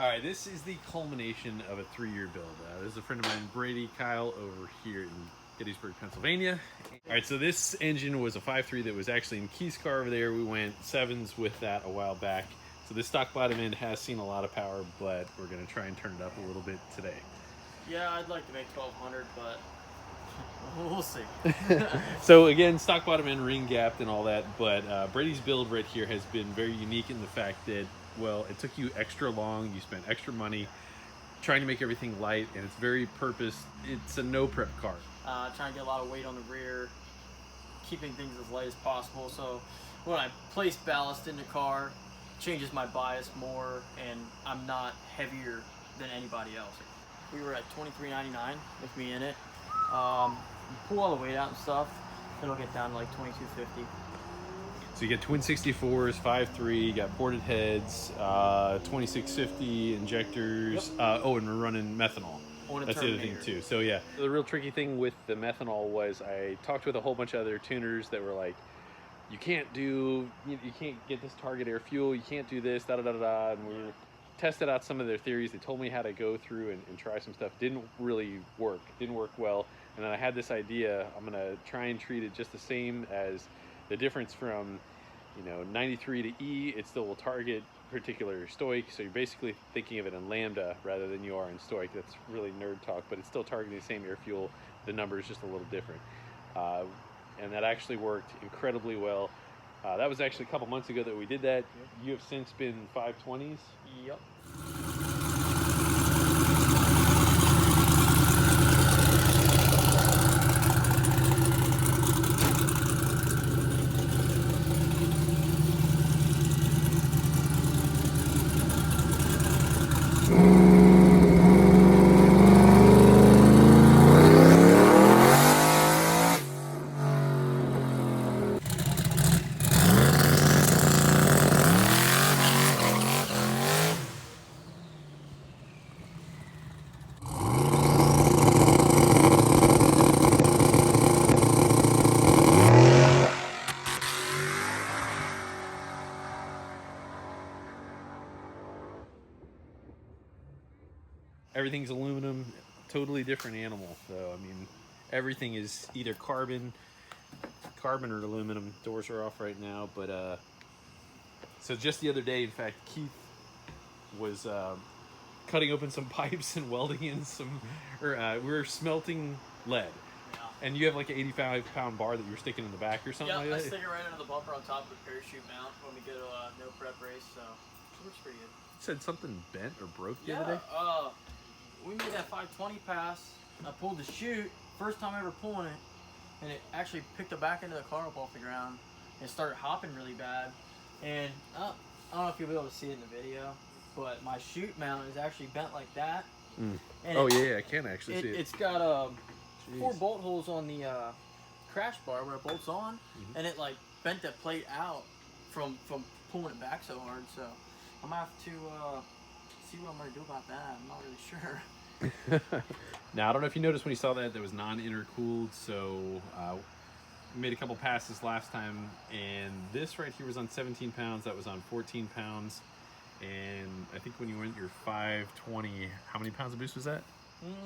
All right, this is the culmination of a 3-year build. This is a friend of mine, Brady Kyle, over here in Gettysburg, Pennsylvania. All right, so this engine was a 5.3 that was actually in Keys car over there. We went 7s with that a while back. So this stock bottom end has seen a lot of power, but we're gonna try and turn it up a little bit today. Yeah, I'd like to make 1200, but we'll see. So again, stock bottom end, ring gapped and all that, but Brady's build right here has been very unique in the fact that, well, it took you extra long, you spent extra money trying to make everything light, and it's very purpose. It's a no prep car. Trying to get a lot of weight on the rear, keeping things as light as possible. So when I place ballast in the car, changes my bias more, and I'm not heavier than anybody else. We were at $23.99 with me in it. Pull all the weight out and stuff, it'll get down to like $22.50. So you get twin 64s, 5.3, you got ported heads, 2650 injectors. Yep. Oh, and we're running methanol. That's the other thing too. So yeah, the real tricky thing with the methanol was I talked with a whole bunch of other tuners that were like, you can't get this target air fuel, you can't do this, da-da-da-da-da, and we tested out some of their theories. They told me how to go through and try some stuff. Didn't really work, didn't work well. And then I had this idea, I'm gonna try and treat it just the same as the difference from, 93 to E, it still will target particular stoic. So you're basically thinking of it in lambda rather than you are in stoic. That's really nerd talk, but it's still targeting the same air fuel. The number is just a little different. And that actually worked incredibly well. That was actually a couple months ago that we did that. You have since been 520s? Yep. Everything's aluminum, totally different animal. So, I mean, everything is either carbon or aluminum. Doors are off right now, but so just the other day, in fact, Keith was cutting open some pipes and welding in some, we were smelting lead. Yeah. And you have like an 85-pound bar that you're sticking in the back or something like that? Yeah, I stick it right under the bumper on top of the parachute mount when we get a no prep race, so it works pretty good. You said something bent or broke the other day? We made that 520 pass. I pulled the chute, first time ever pulling it, and it actually picked the back end of the car up off the ground and started hopping really bad. And I don't know if you'll be able to see it in the video, but my chute mount is actually bent like that. Mm. And yeah, I can actually see it. It's got 4 bolt holes on the crash bar where it bolts on, and it like bent that plate out from pulling it back so hard. So I'm gonna have to see what I'm gonna do about that. I'm not really sure. Now, I don't know if you noticed when you saw that was non-intercooled, so we made a couple passes last time, and this right here was on 17 pounds, that was on 14 pounds, and I think when you went your 520, how many pounds of boost was that?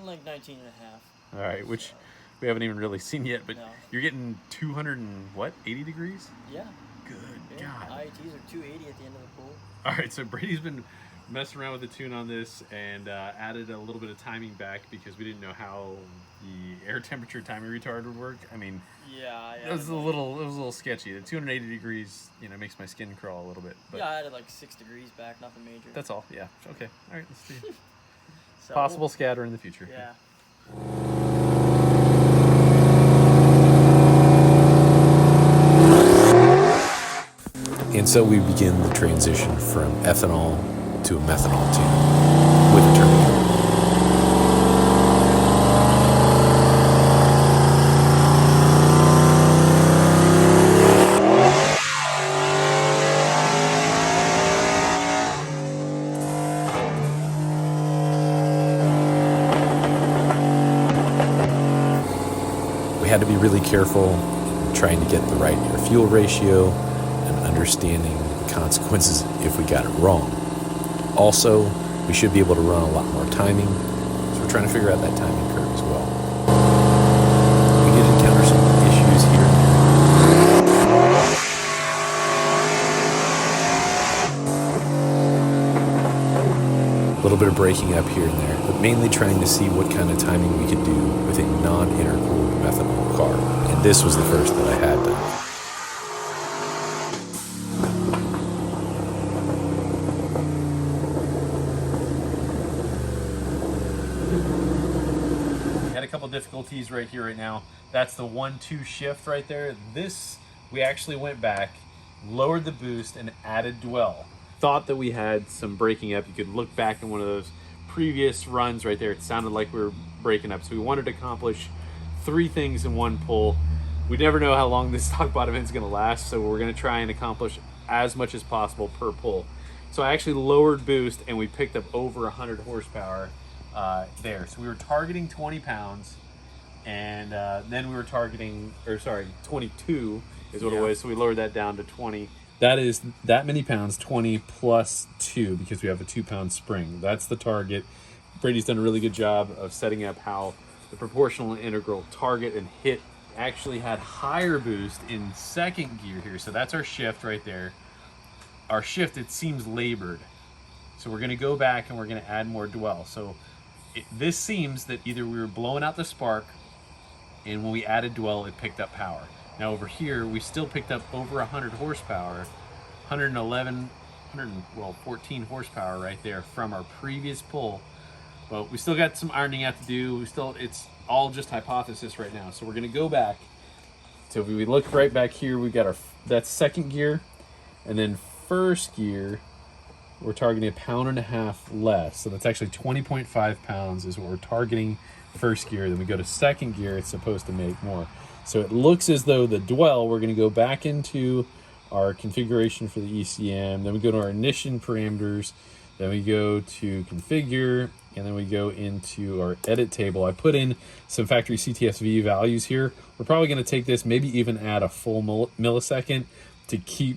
Like 19 and a half. All right, which we haven't even really seen yet, but no. You're getting 200 and what, 80 degrees? Yeah. Good yeah. God. IATs are 280 at the end of the pool. All right, so Brady's been messing around with the tune on this and added a little bit of timing back because we didn't know how the air temperature timing retard would work. I mean, yeah, it was a little sketchy. The 280 degrees, makes my skin crawl a little bit. But yeah, I added like 6 degrees back, nothing major. That's all. Yeah. Okay. All right. Let's see. So, possible scatter in the future. Yeah. And so we begin the transition from ethanol to a methanol tune with a turbo. We had to be really careful in trying to get the right air-fuel ratio and understanding the consequences if we got it wrong. Also, we should be able to run a lot more timing. So we're trying to figure out that timing curve as well. We did encounter some issues here and there. A little bit of breaking up here and there, but mainly trying to see what kind of timing we could do with a non-intercooled methanol car. And this was the first that I had done. Had a couple difficulties right here right now. That's the 1-2 shift right there. This, we actually went back, lowered the boost, and added dwell. Thought that we had some breaking up. You could look back in one of those previous runs right there. It sounded like we were breaking up. So we wanted to accomplish 3 things in one pull. We never know how long this stock bottom end is going to last, so we're going to try and accomplish as much as possible per pull. So I actually lowered boost, and we picked up over 100 horsepower there. So we were targeting 20 pounds, and then we were targeting, or sorry, 22 is what it was. So we lowered that down to 20. That is that many pounds, 20 plus 2, because we have a 2-pound spring. That's the target. Brady's done a really good job of setting up how the proportional and integral target and hit. Actually had higher boost in second gear here. So that's our shift right there. Our shift, it seems labored. So we're gonna go back and we're gonna add more dwell. So this seems that either we were blowing out the spark, and when we added dwell, it picked up power. Now over here, we still picked up over 100 horsepower, 14 horsepower right there from our previous pull. But we still got some ironing out to do. It's all just hypothesis right now. So we're gonna go back. So if we look right back here, we got that's second gear, and then first gear, we're targeting 1.5 pounds less. So that's actually 20.5 pounds is what we're targeting first gear. Then we go to second gear, it's supposed to make more. So it looks as though the dwell, we're gonna go back into our configuration for the ECM, then we go to our ignition parameters, then we go to configure, and then we go into our edit table. I put in some factory CTSV values here. We're probably gonna take this, maybe even add a full millisecond to keep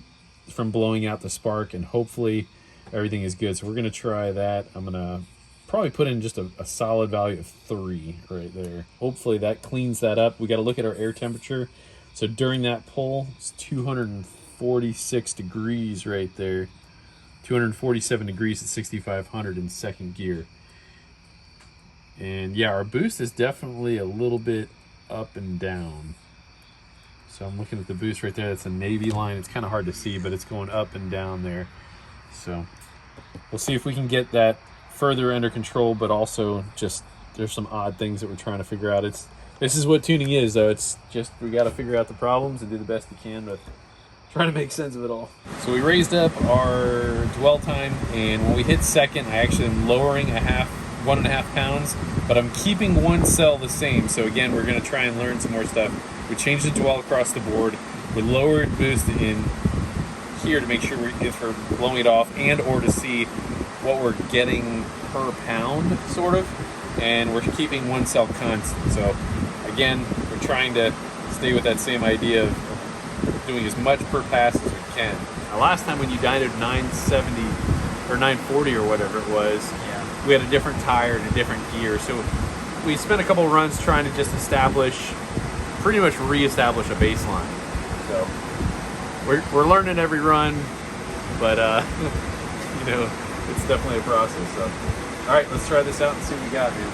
from blowing out the spark, and hopefully everything is good. So we're gonna try that. I'm gonna probably put in just a solid value of 3 right there. Hopefully that cleans that up. We got to look at our air temperature. So during that pull, it's 246 degrees right there. 247 degrees at 6,500 in second gear. And yeah, our boost is definitely a little bit up and down. So I'm looking at the boost right there. That's a navy line. It's kind of hard to see, but it's going up and down there. So we'll see if we can get that further under control, but also just there's some odd things that we're trying to figure out. This is what tuning is, though. It's just we got to figure out the problems and do the best we can, but trying to make sense of it all. So we raised up our dwell time, and when we hit second, I actually am lowering 1.5 pounds, but I'm keeping one cell the same. So again, we're going to try and learn some more stuff. We changed the dwell across the board. We lowered boost in here to make sure if we're blowing it off, and or to see what we're getting per pound, sort of, and we're keeping one cell constant. So again, we're trying to stay with that same idea of doing as much per pass as we can. Now, last time when you dynoed 970 or 940 or whatever it was, we had a different tire and a different gear. So we spent a couple of runs trying to just pretty much re-establish a baseline. So we're learning every run, but you know, it's definitely a process. So, all right, let's try this out and see what we got, dude.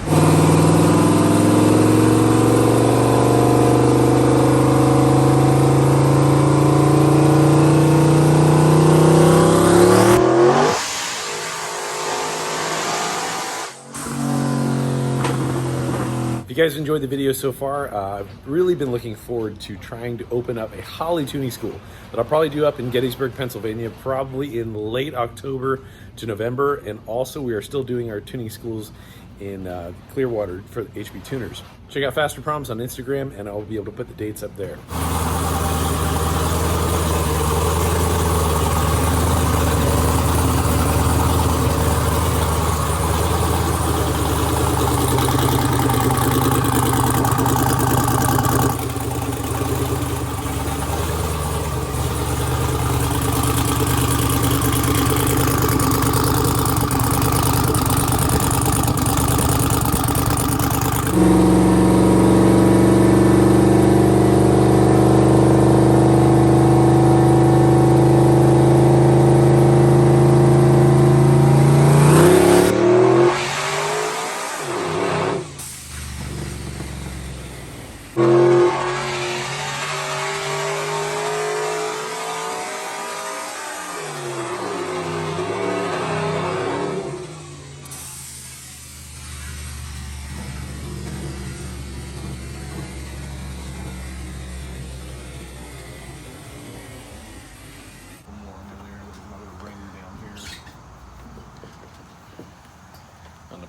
If you guys enjoyed the video so far, I've really been looking forward to trying to open up a Holley tuning school that I'll probably do up in Gettysburg, Pennsylvania, probably in late October to November. And also we are still doing our tuning schools in Clearwater for HB tuners. Check out Fasterproms on Instagram, and I'll be able to put the dates up there.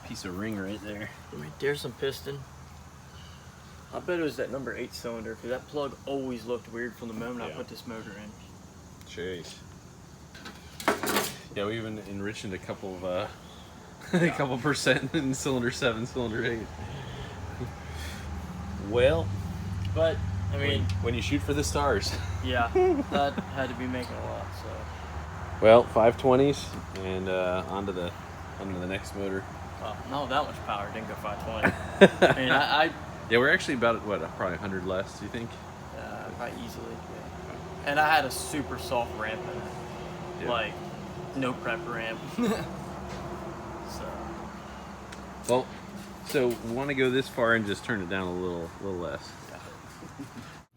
Piece of ring right there. Wait, there's some piston. I bet it was that number 8 cylinder, because that plug always looked weird from the moment I put this motor in. Jeez. Yeah, we even enriched a couple of a couple percent in cylinder 7, cylinder 8. Well, but I mean, when you shoot for the stars. Yeah, that had to be making a lot. So. Well, 520s and onto the next motor. No, that much power didn't go 520. I mean, yeah, we're actually about probably 100 less. Do you think? Probably easily. Yeah. And I had a super soft ramp in it, like no prep ramp. So we want to go this far and just turn it down a little less. Yeah.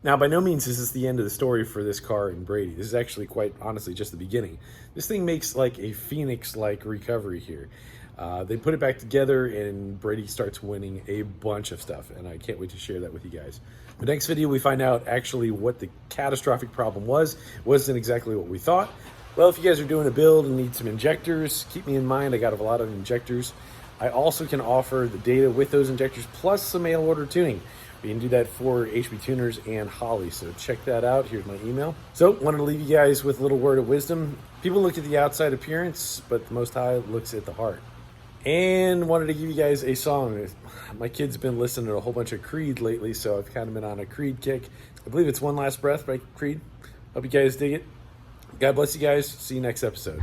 Now, by no means is this the end of the story for this car in Brady. This is actually quite honestly just the beginning. This thing makes like a Phoenix-like recovery here. They put it back together and Brady starts winning a bunch of stuff, and I can't wait to share that with you guys. The next video we find out actually what the catastrophic problem was. It wasn't exactly what we thought. Well, if you guys are doing a build and need some injectors, keep me in mind. I got a lot of injectors. I also can offer the data with those injectors plus some mail order tuning. We can do that for HB Tuners and Holly, so check that out. Here's my email. So, wanted to leave you guys with a little word of wisdom. People look at the outside appearance, but the Most High looks at the heart. And wanted to give you guys a song. My kid's been listening to a whole bunch of Creed lately, so I've kind of been on a Creed kick. I believe it's One Last Breath by Creed. Hope you guys dig it. God bless you guys. See you next episode.